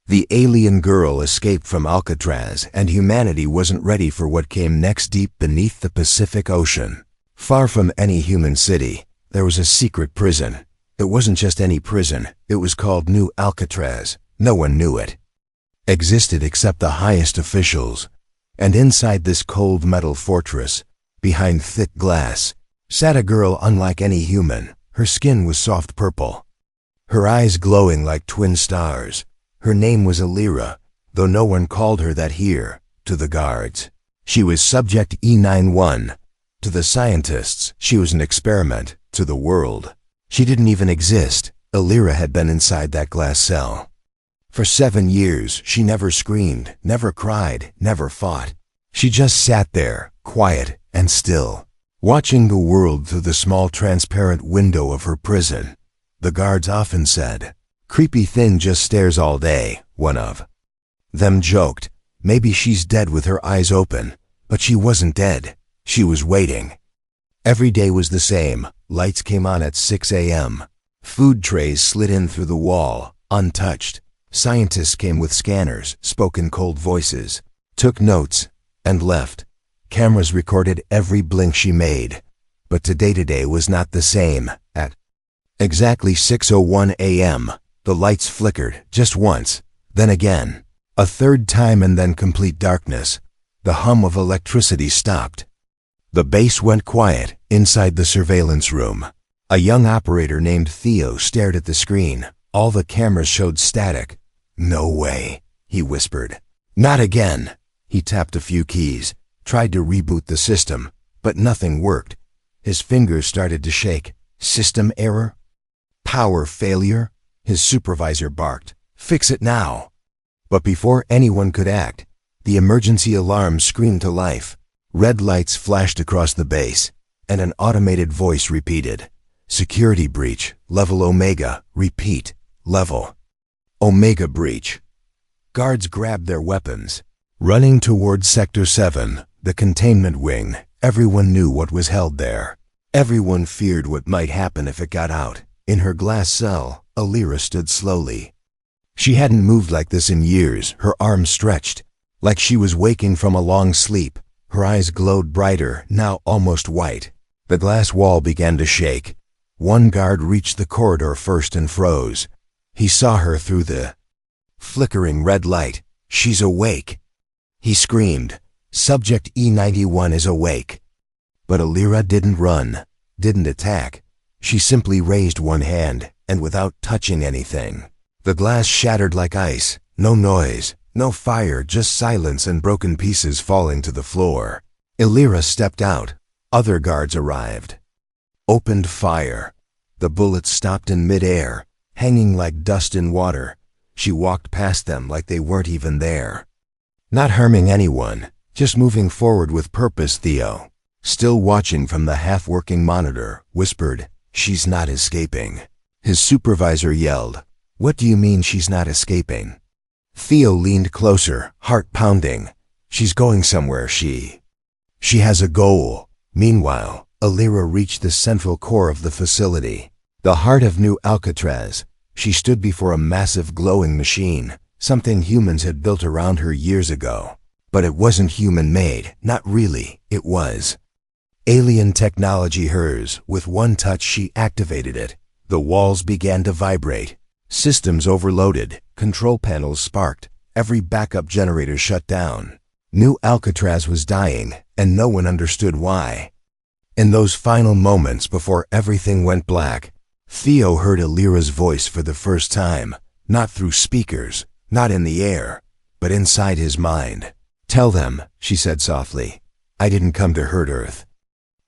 The alien girl escaped from Alcatraz, and humanity wasn't ready for what came next. Deep beneath the Pacific Ocean, far from any human city, there was a secret prison. It wasn't just any prison, it was called New Alcatraz. No one knew it existed except the highest officials. And inside this cold metal fortress, behind thick glass, sat a girl unlike any human. Her skin was soft purple, her eyes glowing like twin stars. Her name was Alira, though no one called her that here. To the guards, she was Subject E91. To the scientists, she was an experiment. To the world, she didn't even exist. Alira had been inside that glass cell. For 7 years, she never screamed, never cried, never fought. She just sat there, quiet and still, watching the world through the small transparent window of her prison. The guards often said, "Creepy thing just stares all day," one of them joked. Maybe she's dead with her eyes open. But she wasn't dead. She was waiting. Every day was the same. Lights came on at 6 a.m. Food trays slid in through the wall, untouched. Scientists came with scanners, spoke in cold voices, took notes, and left. Cameras recorded every blink she made. But today was not the same. At exactly 6:01 a.m., the lights flickered, just once, then again, a third time, and then complete darkness. The hum of electricity stopped. The base went quiet. Inside the surveillance room, a young operator named Theo stared at the screen. All the cameras showed static. "No way," he whispered. "Not again." He tapped a few keys, tried to reboot the system, but nothing worked. His fingers started to shake. System error? Power failure? His supervisor barked, "Fix it now." But before anyone could act, the emergency alarm screamed to life. Red lights flashed across the base, and an automated voice repeated, "Security breach, level Omega, repeat, level Omega breach." Guards grabbed their weapons, running towards Sector 7, the containment wing. Everyone knew what was held there. Everyone feared what might happen if it got out. In her glass cell, Alira stood slowly. She hadn't moved like this in years, her arms stretched, like she was waking from a long sleep. Her eyes glowed brighter, now almost white. The glass wall began to shake. One guard reached the corridor first and froze. He saw her through the flickering red light. "She's awake," he screamed. "Subject E91 is awake." But Alira didn't run, didn't attack. She simply raised one hand, and without touching anything, the glass shattered like ice. No noise, no fire, just silence and broken pieces falling to the floor. Alira stepped out. Other guards arrived, opened fire. The bullets stopped in midair, hanging like dust in water. She walked past them like they weren't even there. Not harming anyone, just moving forward with purpose. Theo, still watching from the half-working monitor, whispered, "She's not escaping." His supervisor yelled, "What do you mean she's not escaping?" Theo leaned closer, heart pounding. "She's going somewhere. She has a goal." Meanwhile, Alira reached the central core of the facility, the heart of New Alcatraz. She stood before a massive glowing machine, something humans had built around her years ago. But it wasn't human-made, not really. It was alien technology, hers. With one touch she activated it. The walls began to vibrate. Systems overloaded. Control panels sparked. Every backup generator shut down. New Alcatraz was dying, and no one understood why. In those final moments before everything went black, Theo heard Alira's voice for the first time, not through speakers, not in the air, but inside his mind. "Tell them," she said softly, "I didn't come to hurt Earth."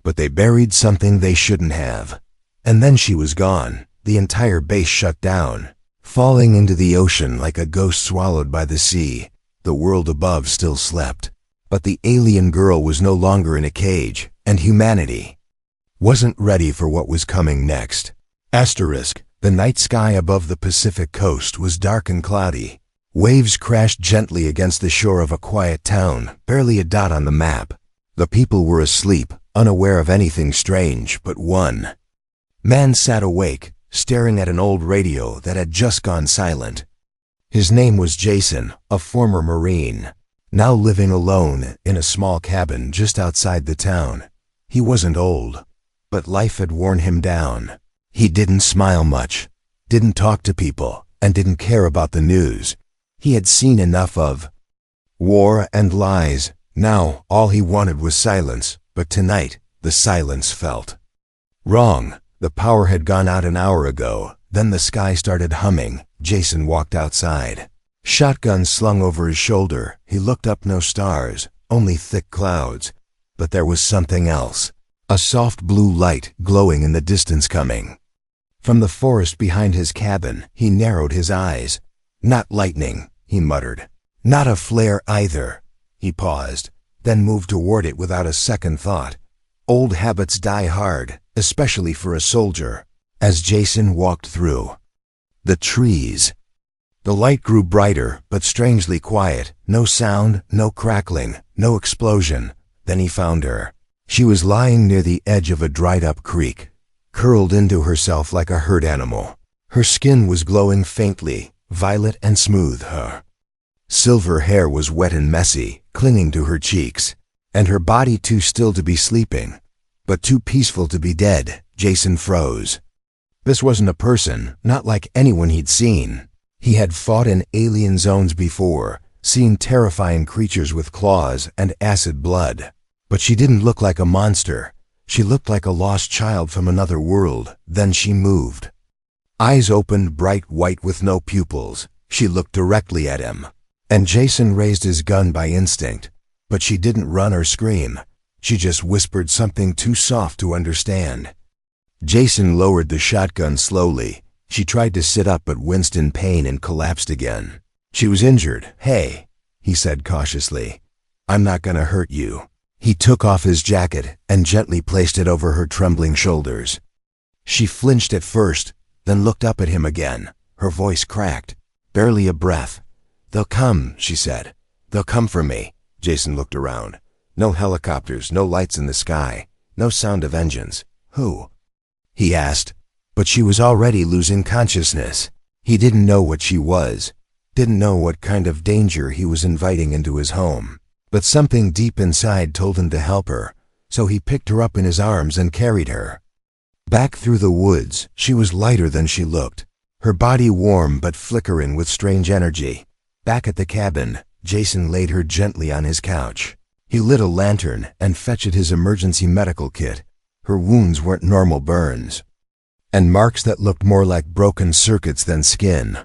But they buried something they shouldn't have. And then she was gone. The entire base shut down, falling into the ocean like a ghost swallowed by the sea. The world above still slept. But the alien girl was no longer in a cage, and humanity wasn't ready for what was coming next. Asterisk. The night sky above the Pacific coast was dark and cloudy. Waves crashed gently against the shore of a quiet town, barely a dot on the map. The people were asleep, unaware of anything strange, but one man sat awake, staring at an old radio that had just gone silent. His name was Jason, a former Marine, now living alone in a small cabin just outside the town. He wasn't old, but life had worn him down. He didn't smile much, didn't talk to people, and didn't care about the news. He had seen enough of war and lies. Now all he wanted was silence, but tonight the silence felt wrong. The power had gone out an hour ago. Then the sky started humming. Jason walked outside. Shotgun slung over his shoulder. He looked up, no stars, only thick clouds. But there was something else. A soft blue light glowing in the distance coming from the forest behind his cabin. He narrowed his eyes. Not lightning, he muttered. Not a flare either. He paused, then moved toward it without a second thought. Old habits die hard, especially for a soldier. As Jason walked through the trees, the light grew brighter, but strangely quiet. No sound, no crackling, no explosion. Then he found her. She was lying near the edge of a dried-up creek, curled into herself like a herd animal. Her skin was glowing faintly, violet and smooth. Her silver hair was wet and messy, clinging to her cheeks, and her body too still to be sleeping, but too peaceful to be dead. Jason froze. This wasn't a person, not like anyone he'd seen. He had fought in alien zones before, seen terrifying creatures with claws and acid blood. But she didn't look like a monster. She looked like a lost child from another world. Then she moved. Eyes opened, bright white with no pupils. She looked directly at him. And Jason raised his gun by instinct. But she didn't run or scream. She just whispered something too soft to understand. Jason lowered the shotgun slowly. She tried to sit up but winced in pain and collapsed again. She was injured. Hey, he said cautiously. I'm not gonna hurt you. He took off his jacket and gently placed it over her trembling shoulders. She flinched at first, then looked up at him again. Her voice cracked, barely a breath. They'll come, she said. They'll come for me. Jason looked around. No helicopters, no lights in the sky, no sound of engines. Who? He asked, but she was already losing consciousness. He didn't know what she was, didn't know what kind of danger he was inviting into his home. But something deep inside told him to help her, so he picked her up in his arms and carried her. Back through the woods, she was lighter than she looked, her body warm but flickering with strange energy. Back at the cabin, Jason laid her gently on his couch. He lit a lantern and fetched his emergency medical kit. Her wounds weren't normal burns, and marks that looked more like broken circuits than skin.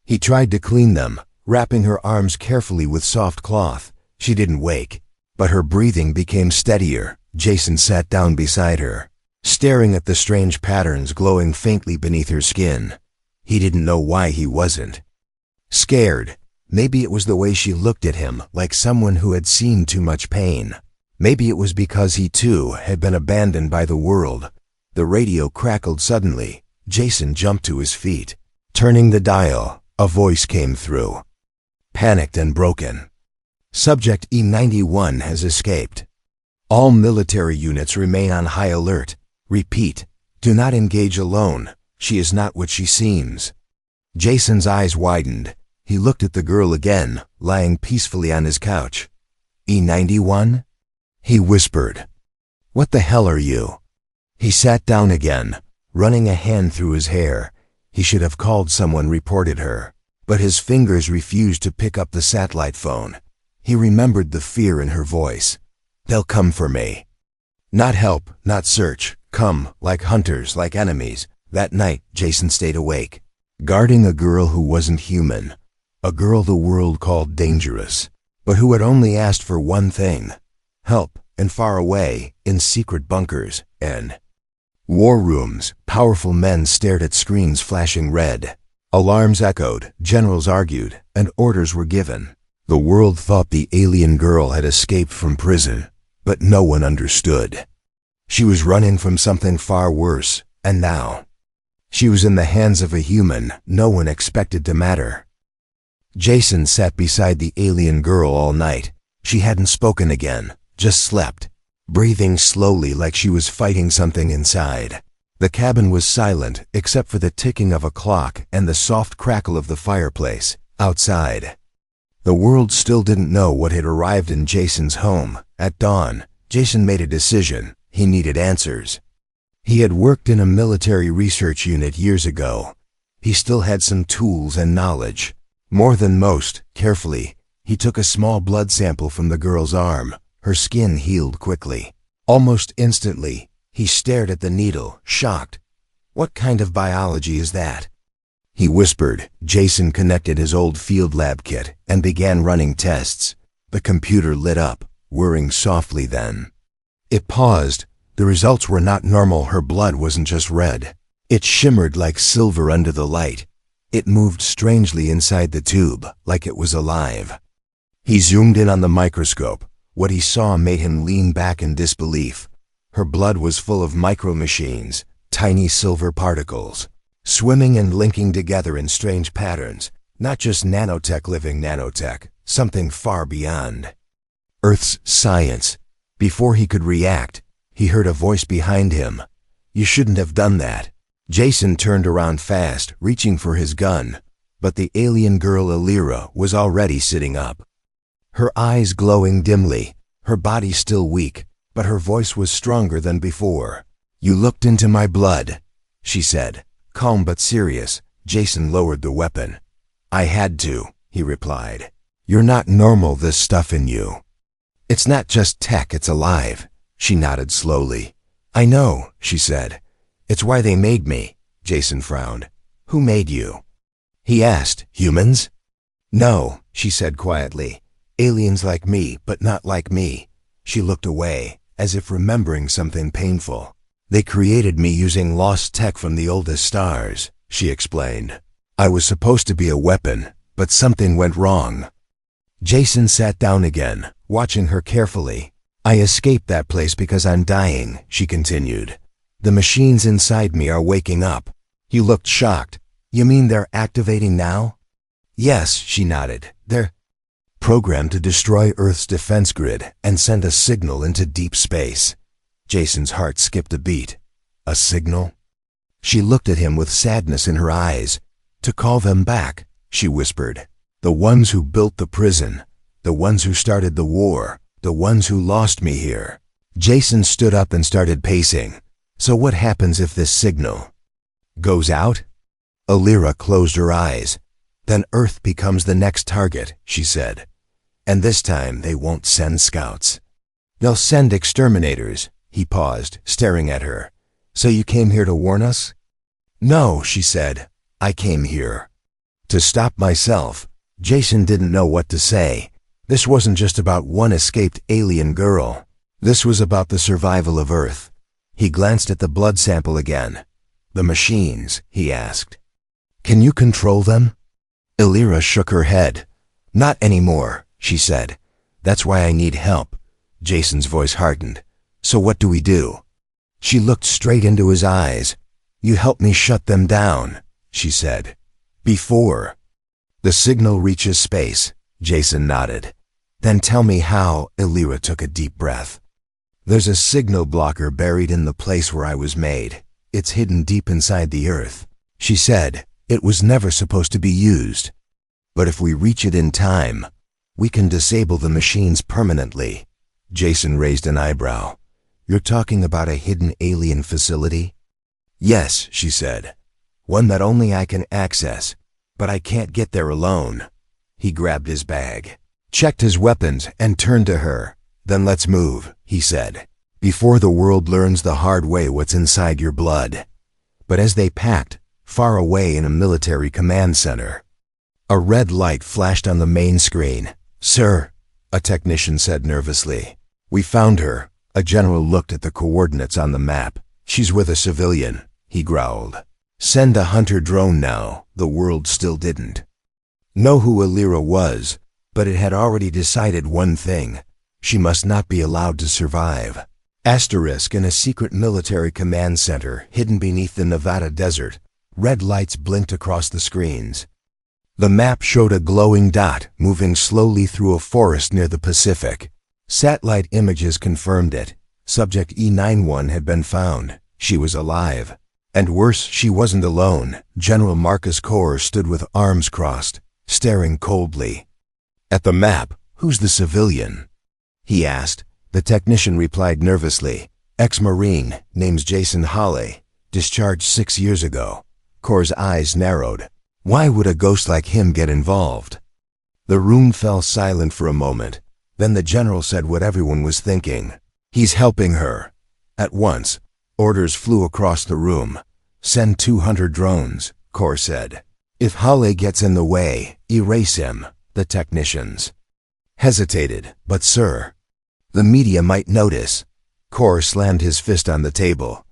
He tried to clean them, wrapping her arms carefully with soft cloth. She didn't wake, but her breathing became steadier. Jason sat down beside her, staring at the strange patterns glowing faintly beneath her skin. He didn't know why he wasn't scared. Maybe it was the way she looked at him, like someone who had seen too much pain. Maybe it was because he too had been abandoned by the world. The radio crackled suddenly. Jason jumped to his feet. Turning the dial, a voice came through, panicked and broken. Subject E91 has escaped. All military units remain on high alert. Repeat, do not engage alone. She is not what she seems. Jason's eyes widened. He looked at the girl again, lying peacefully on his couch. E91? He whispered. What the hell are you? He sat down again, running a hand through his hair. He should have called someone, reported her. But his fingers refused to pick up the satellite phone. He remembered the fear in her voice. They'll come for me. Not help, not search. Come, like hunters, like enemies. That night, Jason stayed awake, guarding a girl who wasn't human. A girl the world called dangerous, but who had only asked for one thing: help, and far away, in secret bunkers and war rooms. Powerful men stared at screens flashing red. Alarms echoed, generals argued, and orders were given. The world thought the alien girl had escaped from prison, but no one understood. She was running from something far worse, and now she was in the hands of a human no one expected to matter. Jason sat beside the alien girl all night. She hadn't spoken again, just slept, breathing slowly like she was fighting something inside. The cabin was silent except for the ticking of a clock and the soft crackle of the fireplace. Outside, the world still didn't know what had arrived in Jason's home. At dawn, Jason made a decision. He needed answers. He had worked in a military research unit years ago. He still had some tools and knowledge. More than most, carefully, he took a small blood sample from the girl's arm. Her skin healed quickly. Almost instantly, he stared at the needle, shocked. What kind of biology is that? He whispered. Jason connected his old field lab kit and began running tests. The computer lit up, whirring softly then. It paused. The results were not normal. Her blood wasn't just red. It shimmered like silver under the light. It moved strangely inside the tube, like it was alive. He zoomed in on the microscope. What he saw made him lean back in disbelief. Her blood was full of micromachines, tiny silver particles, swimming and linking together in strange patterns. Not just nanotech living nanotech, something far beyond. Earth's science. Before he could react, he heard a voice behind him. You shouldn't have done that. Jason turned around fast, reaching for his gun, but the alien girl Elira was already sitting up. Her eyes glowing dimly, her body still weak, but her voice was stronger than before. You looked into my blood, she said, calm but serious. Jason lowered the weapon. I had to, he replied. You're not normal, this stuff in you. It's not just tech, it's alive. She nodded slowly. I know, she said. It's why they made me. Jason frowned. Who made you? He asked. Humans? No, she said quietly. Aliens like me, but not like me. She looked away, as if remembering something painful. They created me using lost tech from the oldest stars, she explained. I was supposed to be a weapon, but something went wrong. Jason sat down again, watching her carefully. I escaped that place because I'm dying, she continued. The machines inside me are waking up. He looked shocked. You mean they're activating now? Yes, she nodded. They're programmed to destroy Earth's defense grid and send a signal into deep space. Jason's heart skipped a beat. A signal? She looked at him with sadness in her eyes. To call them back, she whispered. The ones who built the prison, the ones who started the war, the ones who lost me here. Jason stood up and started pacing. So what happens if this signal goes out? Elira closed her eyes. Then Earth becomes the next target, she said. And this time they won't send scouts. They'll send exterminators. He paused, staring at her. So you came here to warn us? No, she said. I came here to stop myself. Jason didn't know what to say. This wasn't just about one escaped alien girl. This was about the survival of Earth. He glanced at the blood sample again. The machines, he asked. Can you control them? Elira shook her head. Not anymore, she said. That's why I need help. Jason's voice hardened. So what do we do? She looked straight into his eyes. You help me shut them down, she said. Before the signal reaches space, Jason nodded. Then tell me how. Elira took a deep breath. There's a signal blocker buried in the place where I was made. It's hidden deep inside the Earth. She said, it was never supposed to be used. But if we reach it in time, we can disable the machines permanently. Jason raised an eyebrow. You're talking about a hidden alien facility? Yes, she said. One that only I can access, but I can't get there alone. He grabbed his bag, checked his weapons, and turned to her. Then let's move, he said, before the world learns the hard way what's inside your blood. But as they packed, far away in a military command center, a red light flashed on the main screen. Sir, a technician said nervously. We found her. A general looked at the coordinates on the map. She's with a civilian, he growled. Send a hunter drone now. The world still didn't know who Elira was, but it had already decided one thing. She must not be allowed to survive. Asterisk in a secret military command center hidden beneath the Nevada desert. Red lights blinked across the screens. The map showed a glowing dot moving slowly through a forest near the Pacific. Satellite images confirmed it. Subject E91 had been found. She was alive. And worse, she wasn't alone. General Marcus Kor stood with arms crossed. staring coldly. At the map, who's the civilian? He asked. The technician replied nervously. Ex-Marine, name's Jason Hawley, discharged 6 years ago. Kor's eyes narrowed. Why would a ghost like him get involved? The room fell silent for a moment. Then the general said what everyone was thinking. He's helping her. At once, orders flew across the room. Send 200 drones, Kor said. If Hawley gets in the way, erase him, the technicians hesitated. But sir, the media might notice. Kor slammed his fist on the table.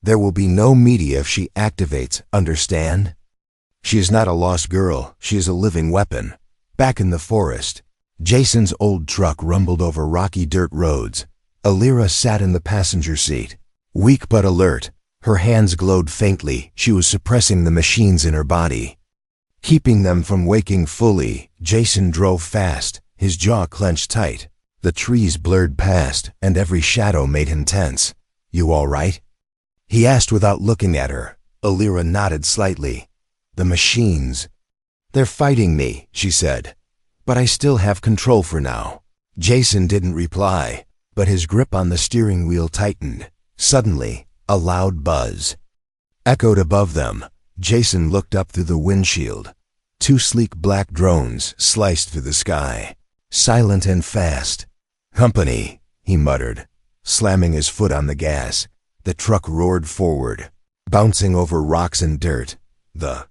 There will be no media if she activates, understand? She is not a lost girl, she is a living weapon. Back in the forest, Jason's old truck rumbled over rocky dirt roads. Alira sat in the passenger seat, weak but alert. Her hands glowed faintly. She was suppressing the machines in her body, keeping them from waking fully. Jason drove fast, his jaw clenched tight. The trees blurred past, and every shadow made him tense. You all right? He asked without looking at her. Alira nodded slightly. The machines. They're fighting me, she said. But I still have control for now. Jason didn't reply, but his grip on the steering wheel tightened. Suddenly, a loud buzz echoed above them. Jason looked up through the windshield. 2 sleek black drones sliced through the sky, silent and fast. Company, he muttered, slamming his foot on the gas. The truck roared forward, bouncing over rocks and dirt. The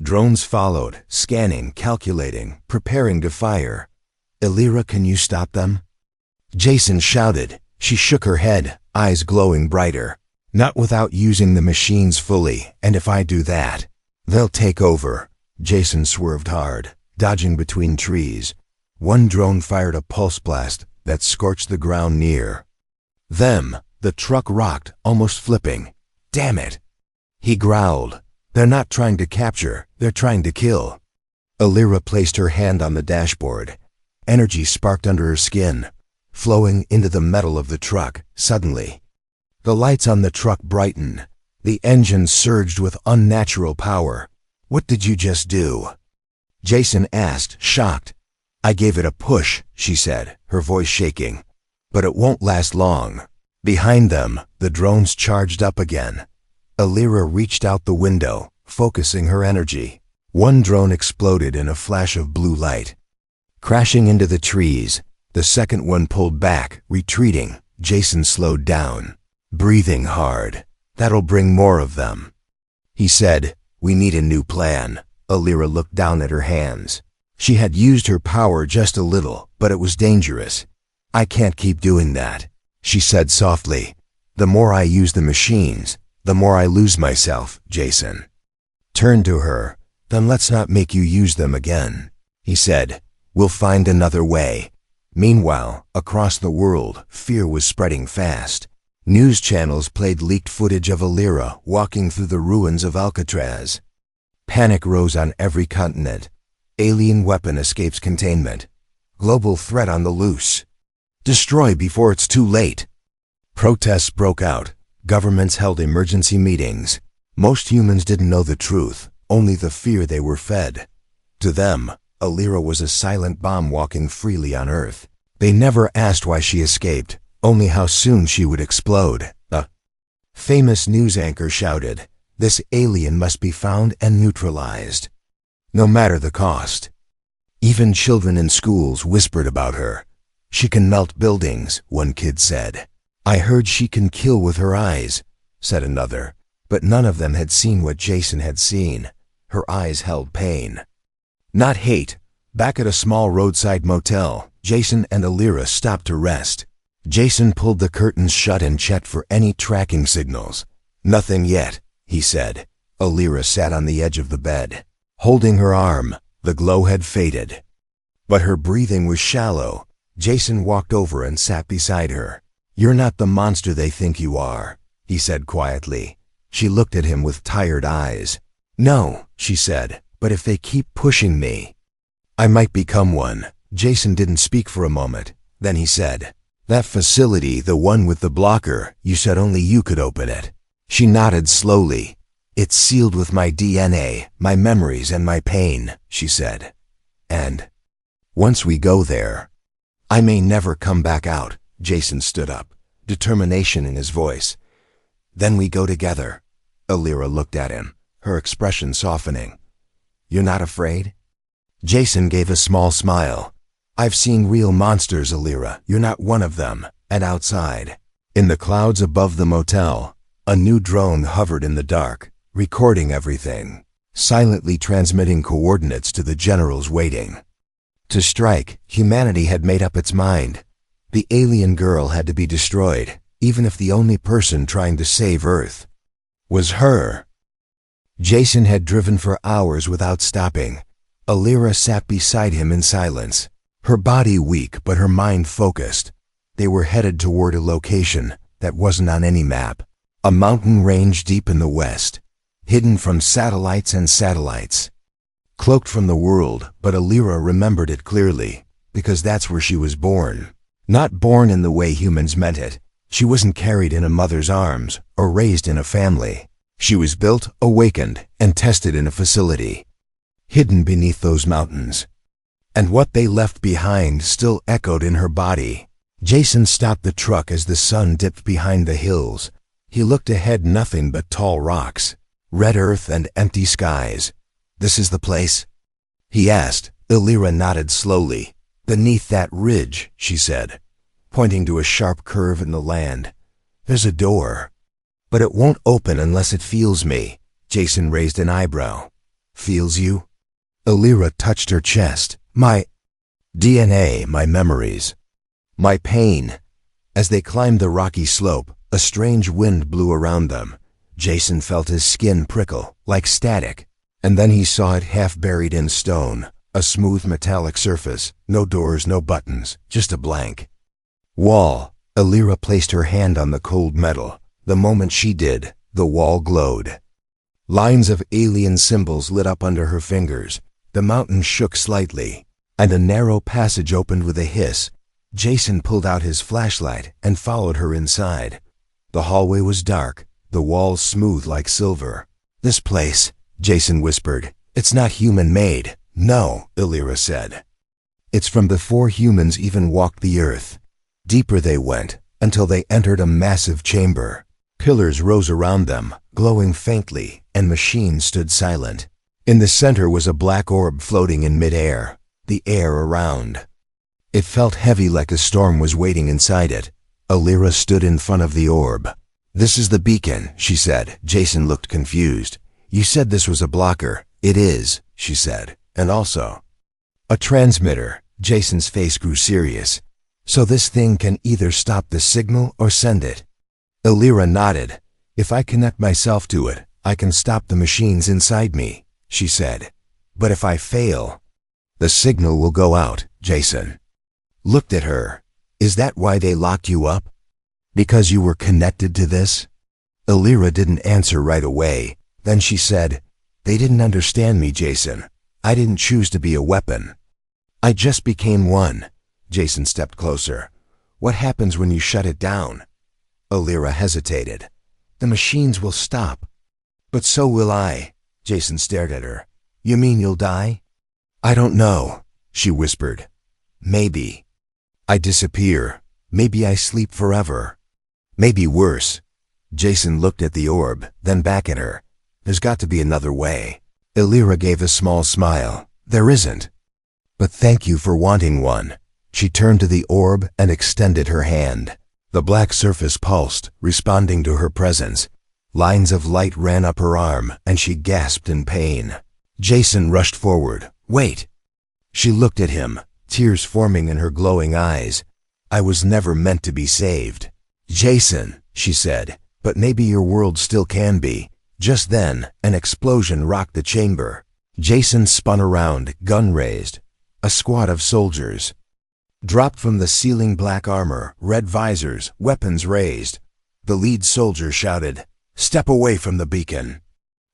drones followed, scanning, calculating, preparing to fire. Alira, can you stop them? Jason shouted. She shook her head, eyes glowing brighter. Not without using the machines fully, and if I do that, they'll take over. Jason swerved hard, dodging between trees. One drone fired a pulse blast that scorched the ground near them. The truck rocked, almost flipping. Damn it, he growled. They're not trying to capture, they're trying to kill. Alira placed her hand on the dashboard. Energy sparked under her skin, flowing into the metal of the truck. Suddenly, the lights on the truck brightened. The engine surged with unnatural power. What did you just do? Jason asked, shocked. I gave it a push, she said, her voice shaking. But it won't last long. Behind them, the drones charged up again. Alira reached out the window, focusing her energy. One drone exploded in a flash of blue light, crashing into the trees. The second one pulled back, retreating. Jason slowed down, breathing hard. That'll bring more of them. He said, we need a new plan. Alira looked down at her hands. She had used her power just a little, but it was dangerous. I can't keep doing that, she said softly. The more I use the machines, the more I lose myself. Jason turned to her. Then let's not make you use them again, he said. We'll find another way. Meanwhile, across the world, fear was spreading fast. News channels played leaked footage of Alira walking through the ruins of Alcatraz. Panic rose on every continent. Alien weapon escapes containment. Global threat on the loose. Destroy before it's too late. Protests broke out. Governments held emergency meetings. Most humans didn't know the truth, only the fear they were fed. To them, Alira was a silent bomb walking freely on Earth. They never asked why she escaped, only how soon she would explode. A famous news anchor shouted, "This alien must be found and neutralized, no matter the cost." Even children in schools whispered about her. She can melt buildings, one kid said. I heard she can kill with her eyes, said another. But none of them had seen what Jason had seen. Her eyes held pain, not hate. Back at a small roadside motel, Jason and Alira stopped to rest. Jason pulled the curtains shut and checked for any tracking signals. Nothing yet, he said. Alira sat on the edge of the bed, holding her arm. The glow had faded, but her breathing was shallow. Jason walked over and sat beside her. You're not the monster they think you are, he said quietly. She looked at him with tired eyes. No, she said, but if they keep pushing me, I might become one. Jason didn't speak for a moment. Then he said, that facility, the one with the blocker, you said only you could open it. She nodded slowly. It's sealed with my DNA, my memories and my pain, she said. And once we go there, I may never come back out. Jason stood up, determination in his voice. Then we go together. Alira looked at him, her expression softening. You're not afraid? Jason gave a small smile. I've seen real monsters, Alira. You're not one of them. And outside, in the clouds above the motel, a new drone hovered in the dark, recording everything, silently transmitting coordinates to the generals waiting to strike. Humanity had made up its mind. The alien girl had to be destroyed, even if the only person trying to save Earth was her. Jason had driven for hours without stopping. Alira sat beside him in silence, her body weak but her mind focused. They were headed toward a location that wasn't on any map, a mountain range deep in the west, hidden from satellites and satellites. Cloaked from the world, but Alira remembered it clearly, because that's where she was born. Not born in the way humans meant it. She wasn't carried in a mother's arms or raised in a family. She was built, awakened, and tested in a facility, hidden beneath those mountains. And what they left behind still echoed in her body. Jason stopped the truck as the sun dipped behind the hills. He looked ahead, nothing but tall rocks, red earth and empty skies. This is the place? He asked. Alira nodded slowly. Beneath that ridge, she said, pointing to a sharp curve in the land. There's a door. But it won't open unless it feels me. Jason raised an eyebrow. Feels you? Alira touched her chest. My DNA, my memories, my pain. As they climbed the rocky slope, a strange wind blew around them. Jason felt his skin prickle, like static. And then he saw it half buried in stone, a smooth metallic surface, no doors, no buttons, just a blank wall. Alira placed her hand on the cold metal. The moment she did, the wall glowed. Lines of alien symbols lit up under her fingers. The mountain shook slightly, and a narrow passage opened with a hiss. Jason pulled out his flashlight and followed her inside. The hallway was dark, the walls smooth like silver. This place, Jason whispered, it's not human-made. No, Alira said. It's from before humans even walked the earth. Deeper they went, until they entered a massive chamber. Pillars rose around them, glowing faintly, and machines stood silent. In the center was a black orb floating in midair, the air around. It felt heavy, like a storm was waiting inside it. Alira stood in front of the orb. This is the beacon, she said. Jason looked confused. You said this was a blocker. It is, she said. And also a transmitter. Jason's face grew serious. So this thing can either stop the signal or send it. Alira nodded. If I connect myself to it, I can stop the machines inside me, she said. But if I fail, the signal will go out. Jason looked at her. Is that why they locked you up? Because you were connected to this? Alira didn't answer right away. Then she said, they didn't understand me, Jason. I didn't choose to be a weapon. I just became one. Jason stepped closer. What happens when you shut it down? Alira hesitated. The machines will stop. But so will I. Jason stared at her. You mean you'll die? I don't know, she whispered. Maybe I disappear. Maybe I sleep forever. Maybe worse. Jason looked at the orb, then back at her. There's got to be another way. Alira gave a small smile. There isn't. But thank you for wanting one. She turned to the orb and extended her hand. The black surface pulsed, responding to her presence. Lines of light ran up her arm, and she gasped in pain. Jason rushed forward. Wait. She looked at him, tears forming in her glowing eyes. I was never meant to be saved. Jason, she said, but maybe your world still can be. Just then, an explosion rocked the chamber. Jason spun around, gun raised. A squad of soldiers dropped from the ceiling, black armor, red visors, weapons raised. The lead soldier shouted, "Step away from the beacon."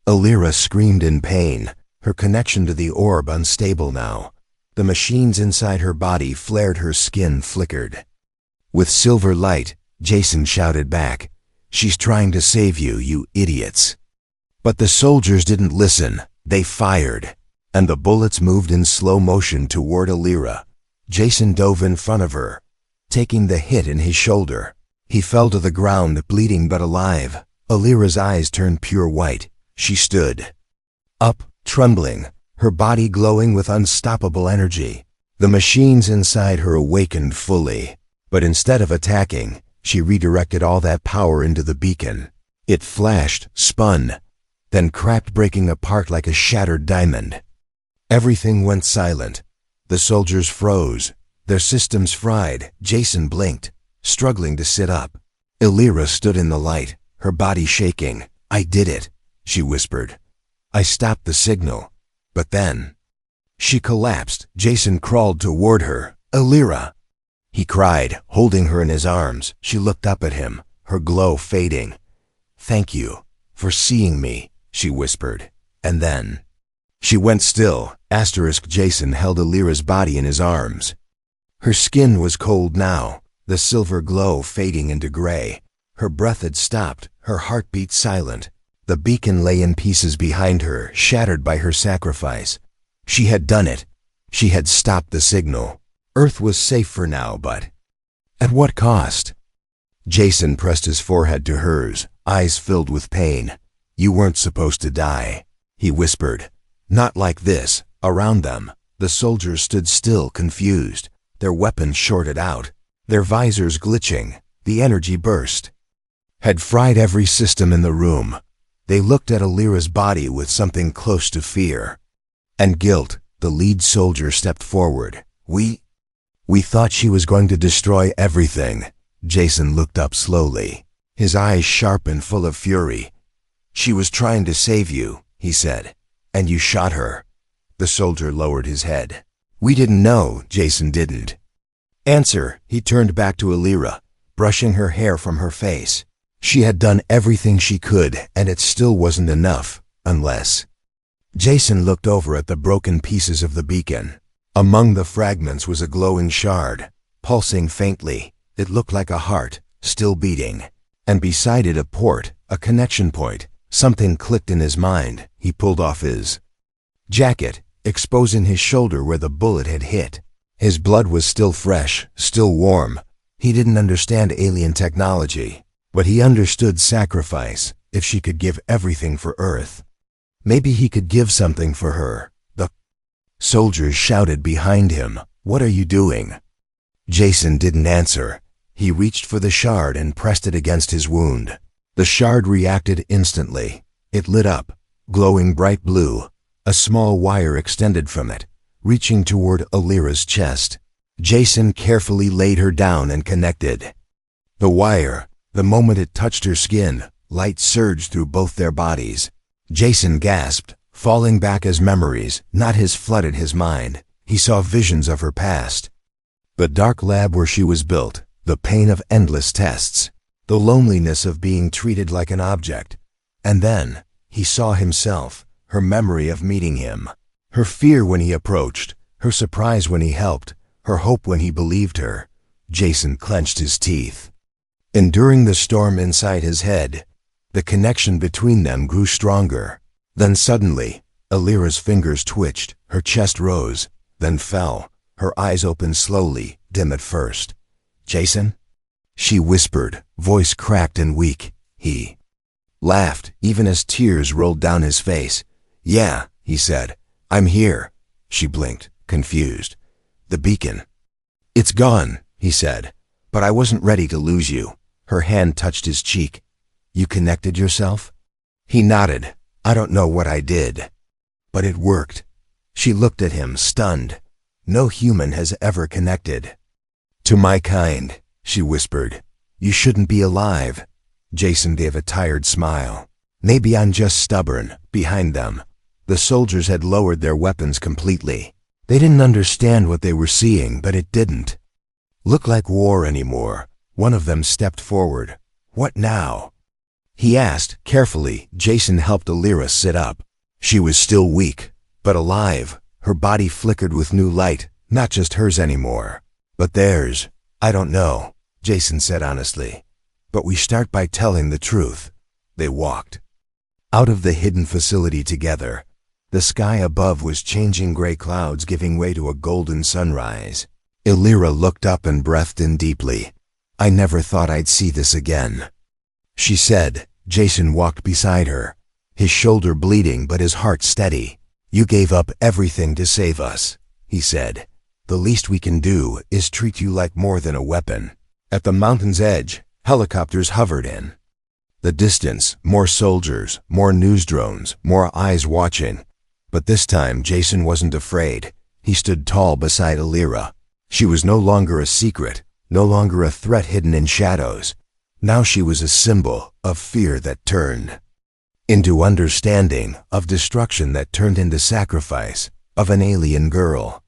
Alira screamed in pain, her connection to the orb unstable now. The machines inside her body flared, her skin flickered. With silver light, Jason shouted back, "She's trying to save you, you idiots." But the soldiers didn't listen. They fired. and the bullets moved in slow motion toward Alira. Jason dove in front of her, taking the hit in his shoulder. He fell to the ground, bleeding but alive. Alira's eyes turned pure white. She stood up, trembling, her body glowing with unstoppable energy. The machines inside her awakened fully, but instead of attacking, she redirected all that power into the beacon. It flashed, spun, then cracked, breaking apart like a shattered diamond. Everything went silent. The soldiers froze, their systems fried. Jason blinked, struggling to sit up. Alira stood in the light, her body shaking. "I did it," she whispered. "I stopped the signal." But then she collapsed. Jason crawled toward her. "Alira!" he cried, holding her in his arms. She looked up at him, her glow fading. "Thank you for seeing me," she whispered. And then she went still. Jason held Alira's body in his arms. Her skin was cold now, the silver glow fading into gray. Her breath had stopped, her heartbeat silent. The beacon lay in pieces behind her, shattered by her sacrifice. She had done it. She had stopped the signal. Earth was safe for now, but at what cost? Jason pressed his forehead to hers, eyes filled with pain. "You weren't supposed to die," he whispered. "Not like this." Around them, the soldiers stood still, confused, their weapons shorted out, their visors glitching. The energy burst had fried every system in the room. They looked at Alira's body with something close to fear and guilt. The lead soldier stepped forward. We thought she was going to destroy everything." Jason looked up slowly, his eyes sharp and full of fury. "She was trying to save you," he said, "and you shot her." The soldier lowered his head. "We didn't know." Jason didn't answer. He turned back to Alira, brushing her hair from her face. She had done everything she could, and it still wasn't enough, unless... Jason looked over at the broken pieces of the beacon. Among the fragments was a glowing shard, pulsing faintly. It looked like a heart, still beating. And beside it a port, a connection point. Something clicked in his mind. He pulled off his jacket, exposing his shoulder where the bullet had hit. His blood was still fresh, still warm. He didn't understand alien technology, but he understood sacrifice. If she could give everything for Earth, maybe he could give something for her. The soldiers shouted behind him, "What are you doing?" Jason didn't answer. He reached for the shard and pressed it against his wound. The shard reacted instantly. It lit up, glowing bright blue. A small wire extended from it, reaching toward Alira's chest. Jason carefully laid her down and connected the wire. The moment it touched her skin, light surged through both their bodies. Jason gasped, falling back as memories, not his, flooded his mind. He saw visions of her past. The dark lab where she was built, the pain of endless tests, the loneliness of being treated like an object. And then, he saw himself, her memory of meeting him, her fear when he approached, her surprise when he helped, her hope when he believed her. Jason clenched his teeth. Enduring the storm inside his head, the connection between them grew stronger. Then suddenly, Alira's fingers twitched, her chest rose, then fell, her eyes opened slowly, dim at first. "Jason?" she whispered, voice cracked and weak. He laughed, even as tears rolled down his face. "Yeah," he said, "I'm here." She blinked, confused. "The beacon." "It's gone," he said, "but I wasn't ready to lose you." Her hand touched his cheek. "You connected yourself?" He nodded. "I don't know what I did, but it worked." She looked at him, stunned. "No human has ever connected to my kind," she whispered. "You shouldn't be alive." Jason gave a tired smile. "Maybe I'm just stubborn." Behind them, the soldiers had lowered their weapons completely. They didn't understand what they were seeing, but it didn't look like war anymore. One of them stepped forward. "What now?" he asked, carefully. Jason helped Alira sit up. She was still weak, but alive. Her body flickered with new light, not just hers anymore, but theirs. "I don't know," Jason said honestly, "but we start by telling the truth." They walked out of the hidden facility together. The sky above was changing gray clouds giving way to a golden sunrise. Illyra looked up and breathed in deeply. "I never thought I'd see this again," she said. Jason walked beside her, his shoulder bleeding but his heart steady. "You gave up everything to save us," he said. "The least we can do is treat you like more than a weapon." At the mountain's edge, helicopters hovered in the distance, more soldiers, more news drones, more eyes watching. But this time Jason wasn't afraid. He stood tall beside Illyra. She was no longer a secret, no longer a threat hidden in shadows. Now she was a symbol of fear that turned into understanding, of destruction that turned into sacrifice, of an alien girl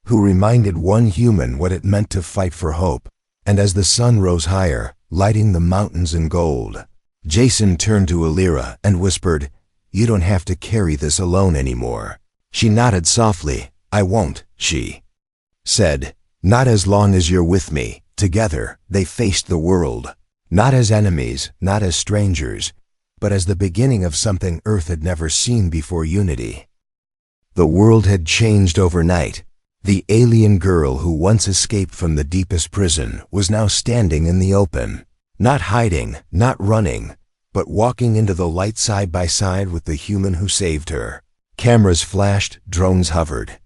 who reminded one human what it meant to fight for hope. And as the sun rose higher, lighting the mountains in gold, Jason turned to Illyra and whispered, "You don't have to carry this alone anymore." She nodded softly. "I won't," she said. "Not as long as you're with me." Together, they faced the world. Not as enemies, not as strangers, but as the beginning of something Earth had never seen before: unity. The world had changed overnight. The alien girl who once escaped from the deepest prison was now standing in the open. Not hiding, not running, but walking into the light side by side with the human who saved her. Cameras flashed, drones hovered.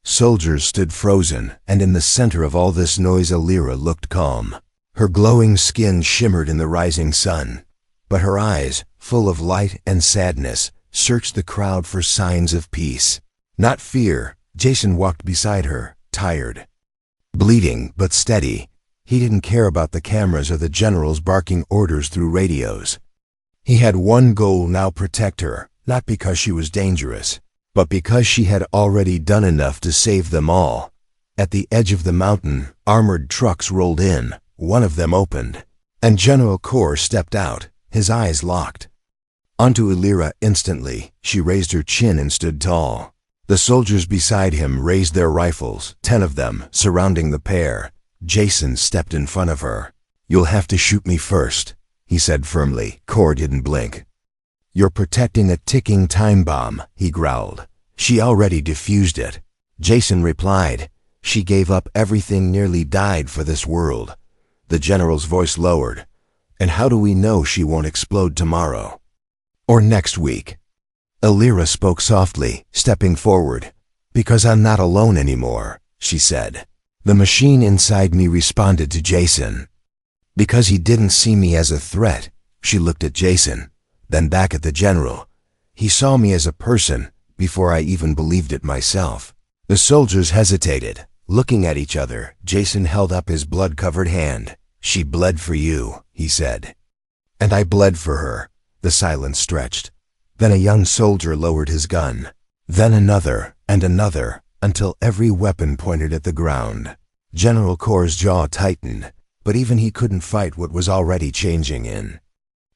Soldiers stood frozen, and in the center of all this noise Illyra looked calm. Her glowing skin shimmered in the rising sun, but her eyes, full of light and sadness, searched the crowd for signs of peace. Not fear. Jason walked beside her, tired, bleeding but steady. He didn't care about the cameras or the generals barking orders through radios. He had one goal now: protect her, not because she was dangerous, but because she had already done enough to save them all. At the edge of the mountain, armored trucks rolled in. One of them opened, and General Kor stepped out, his eyes locked onto Illyra instantly. She raised her chin and stood tall. The soldiers beside him raised their rifles, 10 of them, surrounding the pair. Jason stepped in front of her. "You'll have to shoot me first," he said firmly. Kor didn't blink. "You're protecting a ticking time bomb," he growled. "She already defused it." Jason replied, "She gave up everything, nearly died for this world." The general's voice lowered. "And how do we know she won't explode tomorrow? Or next week?" Illyra spoke softly, stepping forward. "Because I'm not alone anymore," she said. "The machine inside me responded to Jason. Because he didn't see me as a threat." She looked at Jason, then back at the general. "He saw me as a person before I even believed it myself." The soldiers hesitated, looking at each other. Jason held up his blood-covered hand. "She bled for you," he said. "And I bled for her." The silence stretched. Then a young soldier lowered his gun. Then another, and another, until every weapon pointed at the ground. General Kor's jaw tightened, but even he couldn't fight what was already changing in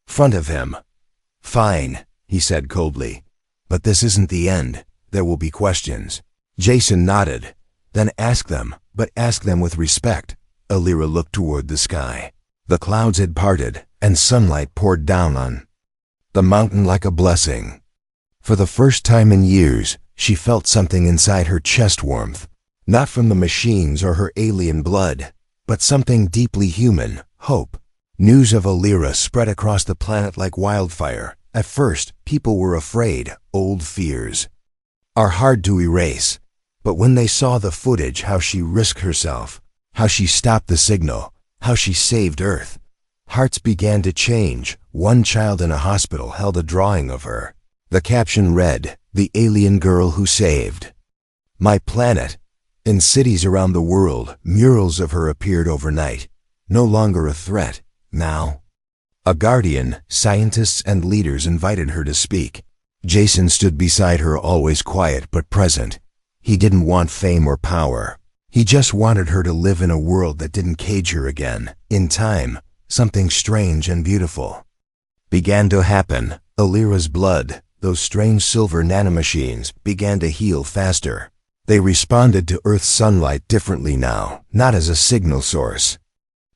front of him. "Fine," he said coldly. "But this isn't the end. There will be questions." Jason nodded. "Then ask them, but ask them with respect." Illyra looked toward the sky. The clouds had parted, and sunlight poured down on the mountain like a blessing. For the first time in years, she felt something inside her chest: warmth. Not from the machines or her alien blood, but something deeply human: hope. News of Illyra spread across the planet like wildfire. At first, people were afraid. Old fears are hard to erase. But when they saw the footage, how she risked herself, how she stopped the signal, how she saved Earth, hearts began to change. One child in a hospital held a drawing of her. The caption read, "The alien girl who saved my planet." In cities around the world, murals of her appeared overnight. No longer a threat, now a guardian. Scientists and leaders invited her to speak. Jason stood beside her, always quiet but present. He didn't want fame or power. He just wanted her to live in a world that didn't cage her again. In time, something strange and beautiful began to happen. Illyra's blood, those strange silver nanomachines, began to heal faster. They responded to Earth's sunlight differently now, not as a signal source,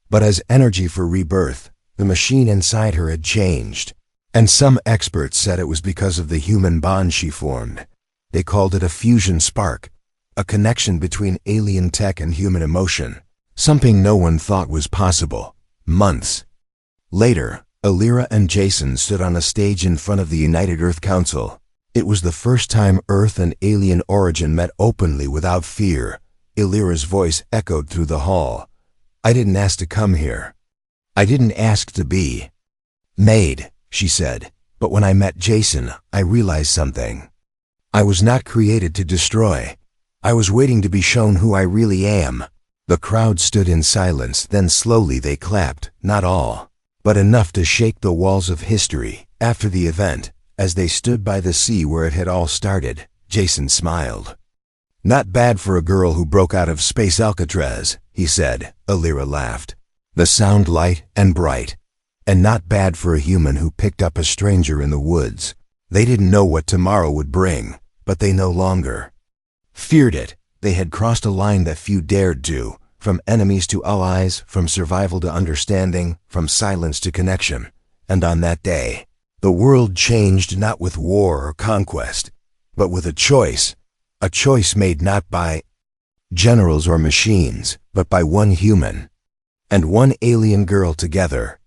but as energy for rebirth. The machine inside her had changed, and some experts said it was because of the human bond she formed. They called it a fusion spark, a connection between alien tech and human emotion, something no one thought was possible. Months later, Alira and Jason stood on a stage in front of the United Earth Council. It was the first time Earth and alien origin met openly without fear. Alira's voice echoed through the hall. "I didn't ask to come here. I didn't ask to be made," she said. "But when I met Jason, I realized something. I was not created to destroy. I was waiting to be shown who I really am." The crowd stood in silence, then slowly they clapped, not all, but enough to shake the walls of history. After the event, as they stood by the sea where it had all started, Jason smiled. "Not bad for a girl who broke out of space Alcatraz," he said. Alira laughed, the sound light and bright. "And not bad for a human who picked up a stranger in the woods. They didn't know what tomorrow would bring, but they no longer feared it. They had crossed a line that few dared to, from enemies to allies, from survival to understanding, from silence to connection. And on that day, the world changed not with war or conquest, but with a choice made not by generals or machines, but by one human and one alien girl together.